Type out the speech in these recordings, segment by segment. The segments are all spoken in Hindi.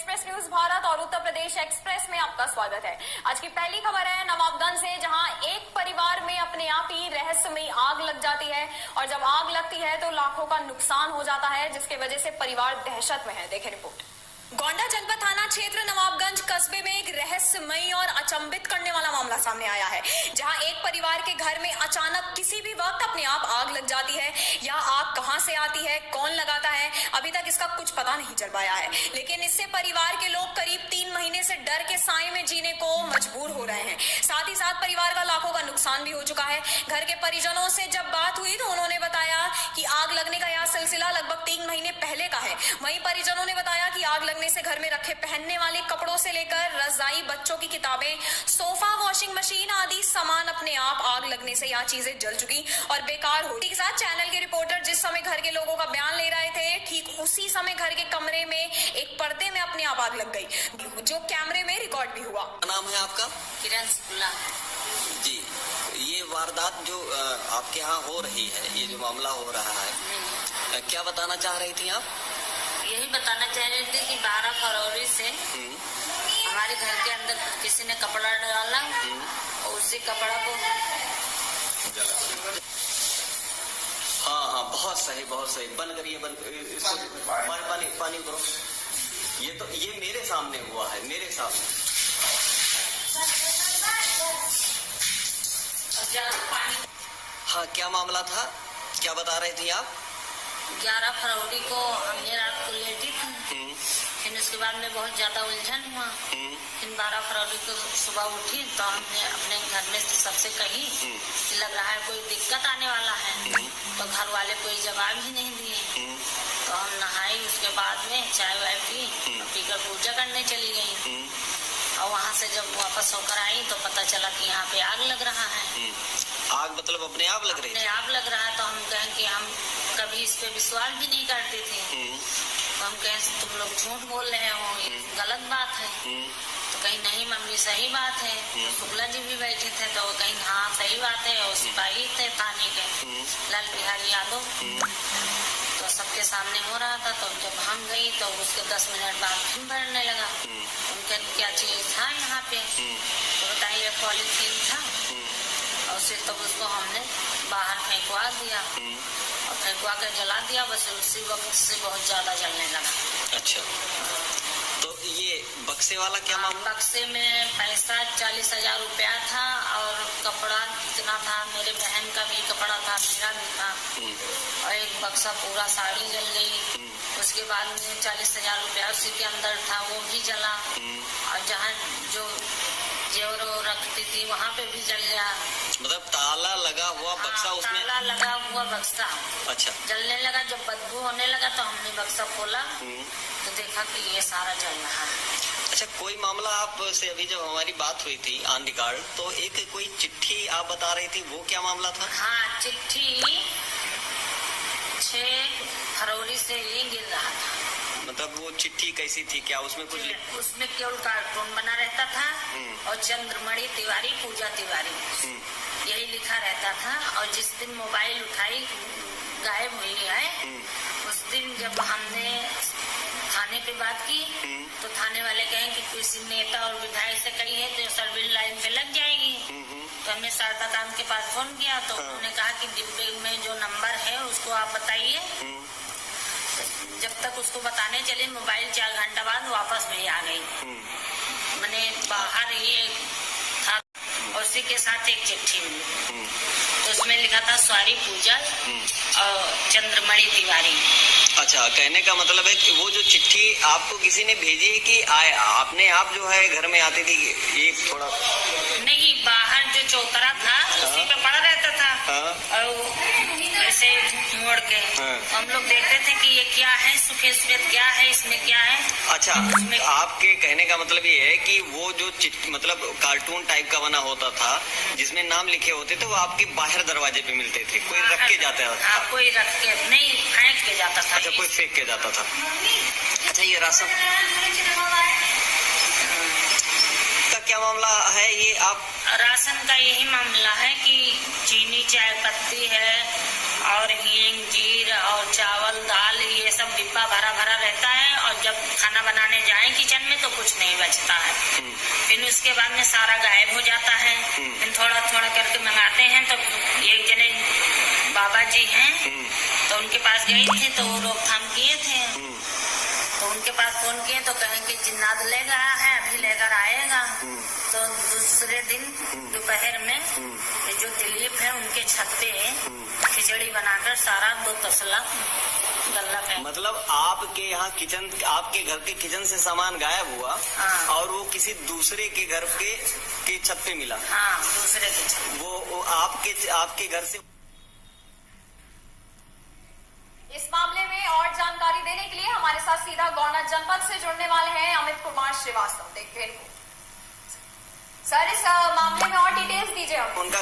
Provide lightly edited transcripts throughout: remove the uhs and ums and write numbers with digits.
एक्सप्रेस न्यूज भारत और उत्तर प्रदेश एक्सप्रेस में आपका स्वागत है। आज की पहली खबर है नवाबगंज से, जहां एक परिवार में अपने आप ही रहस्यमयी आग लग जाती है और जब आग लगती है तो लाखों का नुकसान हो जाता है, जिसकी वजह से परिवार दहशत में है। देखें रिपोर्ट। गोंडा जनपद थाना क्षेत्र नवाबगंज कस्बे में एक रहस्यमयी और अचंभित करने वाला मामला सामने आया है, जहां एक परिवार के घर में अचानक किसी भी वक्त अपने आप आग लग जाती है। यह आग कहां से आती है, कौन लगाता है, अभी तक इसका कुछ पता नहीं चल पाया है, लेकिन इससे परिवार के लोग करीब 3 महीने से डर के साए में जीने को मजबूर हो रहे हैं। साथ ही साथ परिवार का लाखों का नुकसान भी हो चुका है। घर के परिजनों से जब बात हुई तो उन्होंने बताया कि आग लगने का यह सिलसिला लगभग 3 महीने पहले का है। वहीं परिजनों ने बताया कि आग लगने से घर में रखे पहनने वाले कपड़ों से लेकर रजाई, बच्चों की किताबें, सोफा, वॉशिंग मशीन आदि सामान अपने आप आग लगने से यह चीजें जल चुकी और बेकार हो। ठीक साथ चैनल के रिपोर्टर जिस समय घर के लोगों का बयान ले रहे थे, ठीक उसी समय घर के कमरे में एक पर्दे में अपने आप आग लग गई, जो कैमरे में रिकॉर्ड भी हुआ। नाम है आपका? किरण शुक्ला जी। ये वारदात जो आपके यहाँ हो रही है, ये जो मामला हो रहा है, क्या बताना चाह रही थी आप? यही बताना चाह रहे थे कि 12 फरवरी से हमारे घर के अंदर किसी ने कपड़ा डाला और उसी कपड़ा को हाँ, बहुत सही, बहुत सही। बंद करिए, पानी करो। ये मेरे सामने हुआ है, मेरे सामने। हाँ, क्या मामला था, क्या बता रही थी आप? 11 फरवरी को हमने रात को लेटी थी, फिर उसके बाद में बहुत ज्यादा उलझन हुआ। फिर 12 फरवरी को सुबह उठी तो हमने अपने घर में सबसे कही कि लग रहा है कोई दिक्कत आने वाला है, तो घर वाले कोई जवाब ही नहीं दिए। तो हम नहाई, उसके बाद में चाय वाय पीकर पूजा करने चली गई और वहाँ से जब वापस होकर आई तो पता चला कि यहाँ पे आग लग रहा है। आग मतलब अपने आप लग रही? अपने आप लग रहा है। तो हम कहें कि हम कभी इस पे विश्वास भी नहीं करते थे, तो हम कहें तुम लोग झूठ बोल रहे हो, ये गलत बात है। तो कहीं नहीं मम्मी सही बात है। तो शुक्ला जी भी बैठे थे तो वो कहीं हाँ सही बात है, और सिपाही थे थाने के लाल बिहारी यादव, तो सबके सामने हो रहा था। तो जब हम गई तो उसके 10 मिनट बाद फिर भरने लगा। उनके क्या चीज था यहाँ पे, तो बताइए पॉलीथीन था, और फिर तब उसको हमने बाहर फेंकवा दिया और फेंकवा कर जला दिया। बस उसी वक्त से बहुत ज्यादा जलने लगा। अच्छा, तो ये बक्से वाला क्या मामला? बक्से में पैसा 40,000 रुपया था और कपड़ा कितना था, मेरे बहन का भी कपड़ा था, मेरा भी था, और एक बक्सा पूरा साड़ी जल गई। उसके बाद में 40,000 रुपया उसी के अंदर था, वो भी जला। और जहाँ जो जेवर रखती थी वहाँ पे भी जल गया। मतलब ताला लगा हुआ बक्सा उसमें? ताला लगा हुआ बक्सा अच्छा जलने लगा। जब बदबू होने लगा तो हमने बक्सा खोला तो देखा कि ये सारा जल रहा है। अच्छा, कोई मामला आपसे अभी जब हमारी बात हुई थी ऑन रिकॉर्ड, तो एक कोई चिट्ठी आप बता रही थी, वो क्या मामला था? हाँ, चिट्ठी 6 फरवरी से ये गिर रहा था। मतलब वो चिट्ठी कैसी थी, क्या उसमें कुछ? उसमें केवल कार्टून बना रहता था और चंद्रमणि तिवारी, पूजा तिवारी, यही लिखा रहता था। और जिस दिन मोबाइल उठाई गायब हुई है, उस दिन जब हमने थाने पे बात की तो थाने वाले कहे कि किसी नेता और विधायक से कही है तो सर्विस लाइन पे लग जाएगी। तो हमने शारदा खान के पास फोन किया तो उन्होंने कहा कि डिब्बे में जो नंबर है उसको आप बताइए। जब तक उसको बताने चले, मोबाइल 4 घंटा बाद वापस में आ गई। मैंने बाहर ये था और उसी के साथ एक चिट्ठी मिली, तो उसमें लिखा था सॉरी पूजा और चंद्रमणि तिवारी। अच्छा, कहने का मतलब है कि वो जो चिट्ठी आपको किसी ने भेजी है कि आपने आप जो है घर में आती थी, ये थोड़ा नहीं, बाहर जो चौतरा था उसी पे पड़ा रहता था और ऐसे मोड़ के हम लोग देखते थे कि ये क्या है, सफेद सफेद क्या है, इसमें क्या है। अच्छा, आपके कहने का मतलब ये है कि वो जो मतलब कार्टून टाइप का बना होता था जिसमें नाम लिखे होते थे, वो आपके बाहर दरवाजे पे मिलते थे, कोई रख के जाता था? हाँ, कोई रख के नहीं, फेंक के जाता था। अच्छा, कोई फेंक के जाता था। अच्छा, ये राशन का क्या मामला है? ये आप राशन का यही मामला है कि चीनी, चाय पत्ती है और हींग, जीर और चावल, दाल, ये सब डिब्बा भरा भरा रहता है। और जब जब खाना बनाने जाए किचन में तो कुछ नहीं बचता है। फिर उसके बाद में सारा गायब हो जाता है। फिर थोड़ा थोड़ा करके मंगाते हैं तो एक जने बाबा जी हैं तो उनके पास गई थी तो वो रोकथाम किए थे। तो उनके पास फोन किए तो कहें कि जिन्नात ले गया है, अभी लेकर आएगा। तो दूसरे दिन दोपहर में जो दिलीप है उनके छत पे खिचड़ी बनाकर सारा 2 तसला गल्ला पे। मतलब आपके यहाँ किचन, आपके घर के किचन से सामान गायब हुआ। हाँ। और वो किसी दूसरे के घर के छत पे मिला। हाँ, दूसरे के छत। वो आपके घर से। इस मामले में और जानकारी देने के लिए हमारे साथ सीधा गौना जनपद से जुड़ने वाले हैं अमित कुमार श्रीवास्तव। देखते हैं सर, इस मामले में और डिटेल्स दीजिए हम। उनका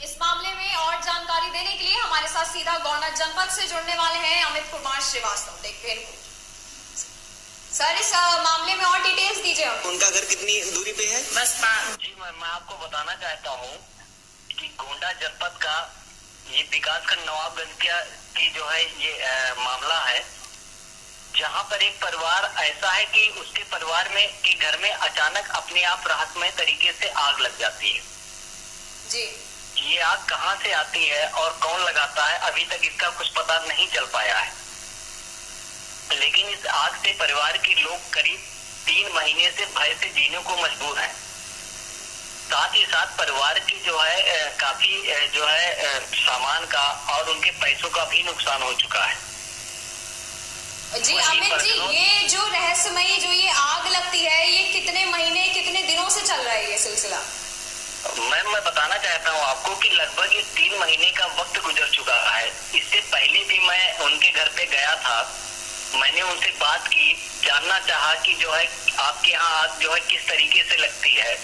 इस मामले में और जानकारी देने के लिए हमारे साथ सीधा गौना जनपद से जुड़ने वाले हैं अमित कुमार श्रीवास्तव। देखते हैं सर, इस मामले में और डिटेल्स दीजिए हम। उनका घर कितनी दूरी पे है? बस जी मैं आपको बताना चाहता हूँ कि गोंडा जनपद का ये विकासखंड नवाबगंज की जो है ये मामला है, जहाँ पर एक परिवार ऐसा है कि उसके परिवार में के घर में अचानक अपने आप रहस्यमय तरीके से आग लग जाती है। जी। ये आग कहाँ से आती है और कौन लगाता है, अभी तक इसका कुछ पता नहीं चल पाया है। लेकिन इस आग से परिवार के लोग करीब 3 महीने से भय से जीने को मजबूर हैं। साथ ही साथ परिवार की जो है काफी जो है सामान का और उनके पैसों का भी नुकसान हो चुका है। जी अमित जी, ये जो रहस्यमयी जो ये आग लगती है, ये कितने महीने कितने दिनों से चल रहा है ये सिलसिला? मैम मैं बताना चाहता हूँ आपको कि लगभग ये 3 महीने का वक्त गुजर चुका है। इससे पहले भी मैं उनके घर पे गया था, मैंने उनसे बात की, जानना चाहा कि जो है आपके यहाँ आग जो है किस तरीके से लगती है।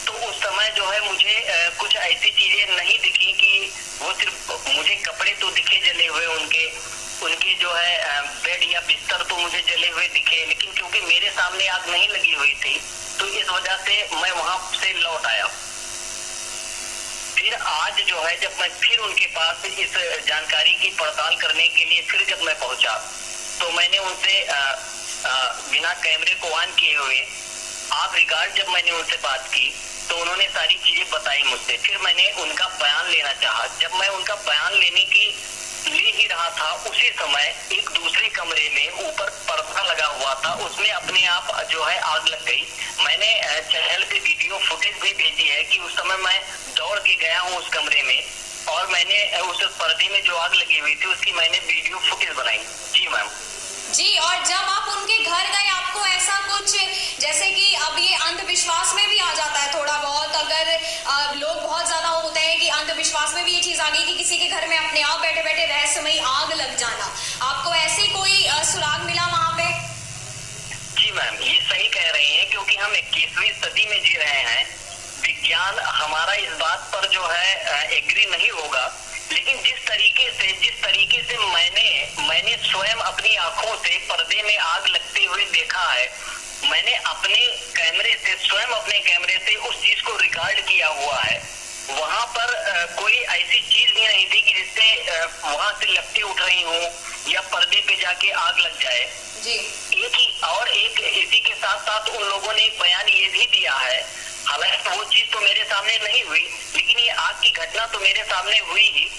तो उस समय जो है मुझे कुछ ऐसी चीजें नहीं दिखी कि वो सिर्फ मुझे कपड़े तो दिखे जले हुए, उनके जो है बेड या बिस्तर तो मुझे जले हुए दिखे, लेकिन क्योंकि मेरे सामने आग नहीं लगी हुई थी तो इस वजह से मैं वहां से लौट आया। फिर आज जो है जब मैं फिर उनके पास इस जानकारी की पड़ताल करने के लिए फिर जब मैं पहुंचा तो मैंने उनसे बिना कैमरे को ऑन किए हुए आप रिकॉर्ड जब मैंने उनसे बात की तो उन्होंने सारी चीजें बताई मुझसे। फिर मैंने उनका बयान लेना चाहा। जब मैं उनका बयान लेने की ले ही रहा था उसी समय एक दूसरे कमरे में ऊपर पर्दा लगा हुआ था, उसमें अपने आप जो है आग लग गई। मैंने चैनल पे वीडियो फुटेज भी भेजी है कि उस समय मैं दौड़ के गया हूँ उस कमरे में और मैंने उस पर्दे में जो आग लगी हुई थी उसकी मैंने वीडियो फुटेज बनाई। जी मैम। जी, और जब आप उनके घर गए आपको ऐसा कुछ, जैसे कि अब ये अंधविश्वास में भी आ जाता है थोड़ा बहुत, अगर लोग बहुत ज्यादा होते हैं कि अंधविश्वास में भी ये चीज आ गई कि किसी के घर में अपने आप बैठे बैठे रहस्यमयी आग लग जाना, आपको ऐसे कोई सुराग मिला वहां पे? जी मैम, ये सही कह रही हैं क्योंकि हम 21वीं सदी में जी रहे हैं। विज्ञान हमारा इस बात पर जो है एग्री नहीं होगा, लेकिन जिस तरीके से मैंने स्वयं अपनी आंखों से पर्दे में आग लगते हुए देखा है, मैंने अपने कैमरे से उस चीज को रिकॉर्ड किया हुआ है। वहां पर कोई ऐसी चीज भी नहीं थी कि जिससे वहां से लपटें उठ रही हूँ या पर्दे पे जाके आग लग जाए। जी। एक इसी के साथ साथ उन लोगों ने एक बयान ये भी दिया है, हालांकि वो चीज तो मेरे सामने नहीं हुई लेकिन ये आग की घटना तो मेरे सामने हुई ही।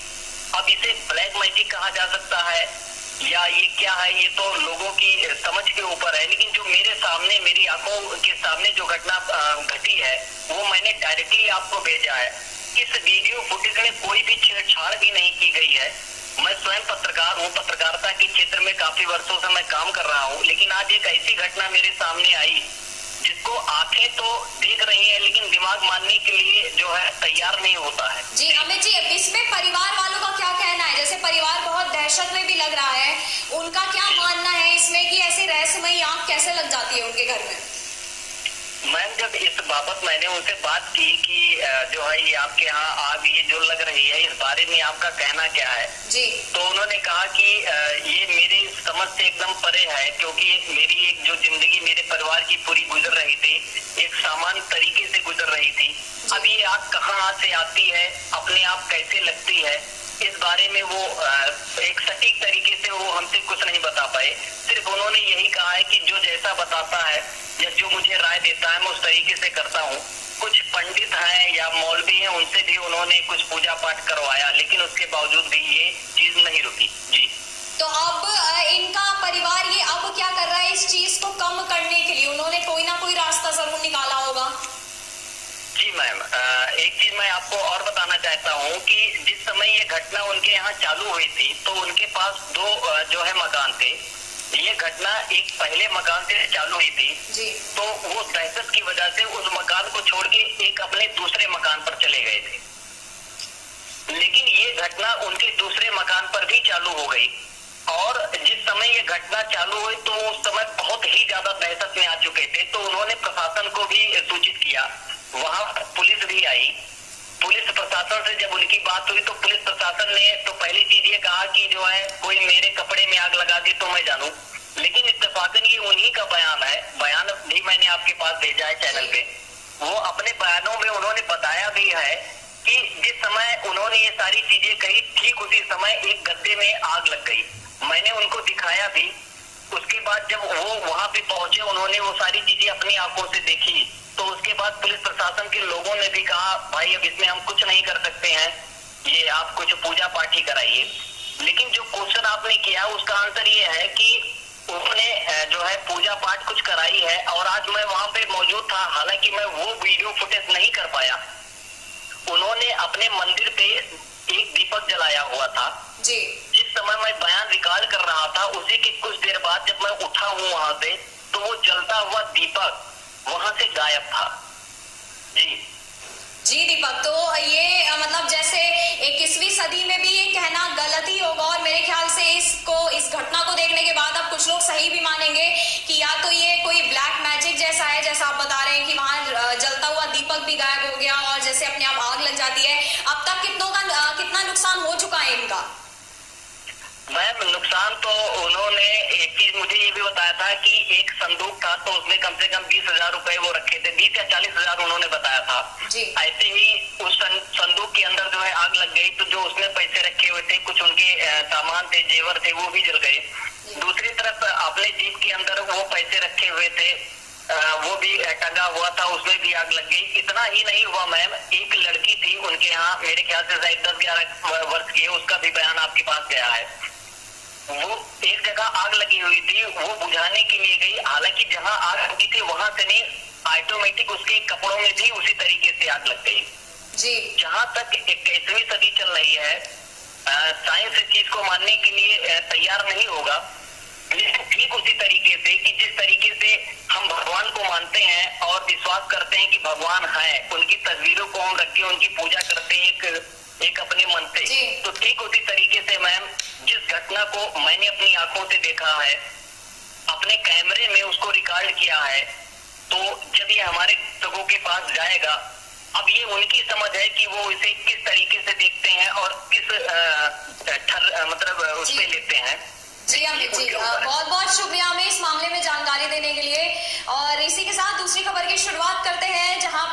अब इसे ब्लैक मैजिक कहा जा सकता है या ये क्या है, ये तो लोगों की समझ के ऊपर है, लेकिन जो मेरे सामने मेरी आंखों के सामने जो घटना घटी है वो मैंने डायरेक्टली आपको भेजा है। इस वीडियो फुटेज में कोई भी छेड़छाड़ भी नहीं की गई है। मैं स्वयं पत्रकार हूँ, पत्रकारिता के क्षेत्र में काफी वर्षों से मैं काम कर रहा हूँ, लेकिन आज एक ऐसी घटना मेरे सामने आई जिसको आंखें तो देख रही हैं लेकिन दिमाग मानने के लिए जो है तैयार नहीं होता है। जी अमित जी, इसमें परिवार वालों का क्या कहना है? जैसे परिवार बहुत दहशत में भी लग रहा है, उनका क्या मानना है इसमें कि ऐसे रहस्यमयी आग कैसे लग जाती है उनके घर में? मैम, जब इस बाबत मैंने उनसे बात की कि जो है ये आपके यहाँ आग ये जो लग रही है, इस बारे में आपका कहना क्या है? जी। तो उन्होंने कहा कि ये मेरी समझ से एकदम परे है, क्योंकि मेरी एक जो जिंदगी मेरे परिवार की पूरी गुजर रही थी, एक सामान्य तरीके से गुजर रही थी। अब ये आग कहाँ से आती है, अपने आप कैसे लगती है, इस बारे में वो एक सटीक तरीके से वो हमसे कुछ नहीं बता पाए। सिर्फ उन्होंने यही कहा है कि जो जैसा बताता है या जो मुझे राय देता है मैं उस तरीके से करता हूँ। कुछ पंडित हैं या मौलवी हैं, उनसे भी उन्होंने कुछ पूजा पाठ करवाया, लेकिन उसके बावजूद भी ये चीज नहीं रुकी। जी, तो अब इनका परिवार ये अब क्या कर रहा है इस चीज को कम करने के लिए? उन्होंने कोई ना कोई रास्ता जरूर निकाला होगा। जी मैम, एक चीज मैं आपको और बताना चाहता हूँ कि जिस समय ये घटना उनके यहाँ चालू हुई थी तो उनके पास दो जो है मकान थे। ये घटना एक पहले मकान से चालू हुई थी जी। तो वो दहशत की वजह से उस मकान को छोड़ के एक अपने दूसरे मकान पर चले गए थे, लेकिन ये घटना उनके दूसरे मकान पर भी चालू हो गई। और जिस समय ये घटना चालू हुई तो उस समय बहुत ही ज्यादा दहशत में आ चुके थे, तो उन्होंने प्रशासन को भी सूचित किया। वहां पुलिस भी आई। पुलिस प्रशासन से जब उनकी बात हुई तो पुलिस प्रशासन ने तो पहली चीज ये कहा कि जो है कोई मेरे कपड़े में आग लगा दे तो मैं जानूं, लेकिन इत्तेफाकन ये उन्हीं का बयान है। बयान भी मैंने आपके पास भेजा है चैनल पे। वो अपने बयानों में उन्होंने बताया भी है कि जिस समय उन्होंने ये सारी चीजें कही ठीक उसी समय एक गद्दे में आग लग गई। मैंने उनको दिखाया भी। उसके बाद जब वो वहां पे पहुंचे उन्होंने वो सारी चीजें अपनी आंखों से देखी, तो उसके बाद पुलिस प्रशासन के लोगों ने भी कहा भाई अब इसमें हम कुछ नहीं कर सकते हैं, ये आप कुछ पूजा पाठ ही कराइए। लेकिन जो क्वेश्चन आपने किया उसका आंसर ये है कि उन्होंने जो है पूजा पाठ कुछ कराई है और आज मैं वहां पे मौजूद था। हालांकि मैं वो वीडियो फुटेज नहीं कर पाया। उन्होंने अपने मंदिर पे एक दीपक जलाया हुआ था जी। जिस समय मैं बयान रिकॉर्ड कर रहा था उसी के कुछ देर बाद जब मैं उठा हूँ वहां से तो वो जलता हुआ दीपक वहां से गायब था। जी दीपक, तो ये मतलब जैसे 21वीं सदी में भी ये कहना गलत ही होगा और मेरे ख्याल से इस घटना को देखने के बाद अब कुछ लोग सही भी मानेंगे कि या तो ये कोई ब्लैक मैजिक जैसा है, जैसा आप बता रहे हैं कि वहां जलता हुआ दीपक भी गायब हो गया और जैसे अपने आप आग लग जाती है। अब तक कितना नुकसान हो चुका है इनका? मैम, नुकसान तो उन्होंने एक चीज मुझे ये भी बताया था कि एक संदूक था तो उसमें कम से कम 20,000 रुपए वो रखे थे। 20 या 40,000 उन्होंने बताया था जी। ऐसे ही उस संदूक के अंदर जो है आग लग गई तो जो उसमें पैसे रखे हुए थे, कुछ उनके सामान थे, जेवर थे, वो भी जल गए। दूसरी तरफ अपने जीप के अंदर वो पैसे रखे हुए थे, वो भी टंगा हुआ था, उसमें भी आग लग गई। इतना ही नहीं हुआ मैम, एक लड़की थी उनके यहाँ, मेरे ख्याल से शायद 10-11 वर्ष की है, उसका भी बयान आपके पास गया है। वो एक जगह आग लगी हुई थी, वो बुझाने के लिए गई। हालांकि जहां आग लगी थी वहां से नहीं, ऑटोमेटिक उसके कपड़ों में भी उसी तरीके से आग लग गई। जी। जहां तक 21वीं सदी चल रही है, साइंस इस चीज को मानने के लिए तैयार नहीं होगा, लेकिन ठीक उसी तरीके से कि जिस तरीके से हम भगवान को मानते हैं और विश्वास करते हैं कि भगवान है, उनकी तस्वीरों को हम रख के उनकी पूजा करते हैं एक अपने मन से, तो ठीक उसी तरीके से मैम जिस घटना को मैंने अपनी आंखों से देखा है, अपने कैमरे में उसको रिकॉर्ड किया है, तो जब ये हमारे लोगों के पास जाएगा, अब ये उनकी समझ है कि वो इसे किस तरीके से देखते हैं और किस मतलब उस पे लेते हैं। जी अमित जी, बहुत बहुत शुक्रिया हमें इस मामले में जानकारी देने के लिए। और इसी के साथ दूसरी खबर की शुरुआत करते हैं जहां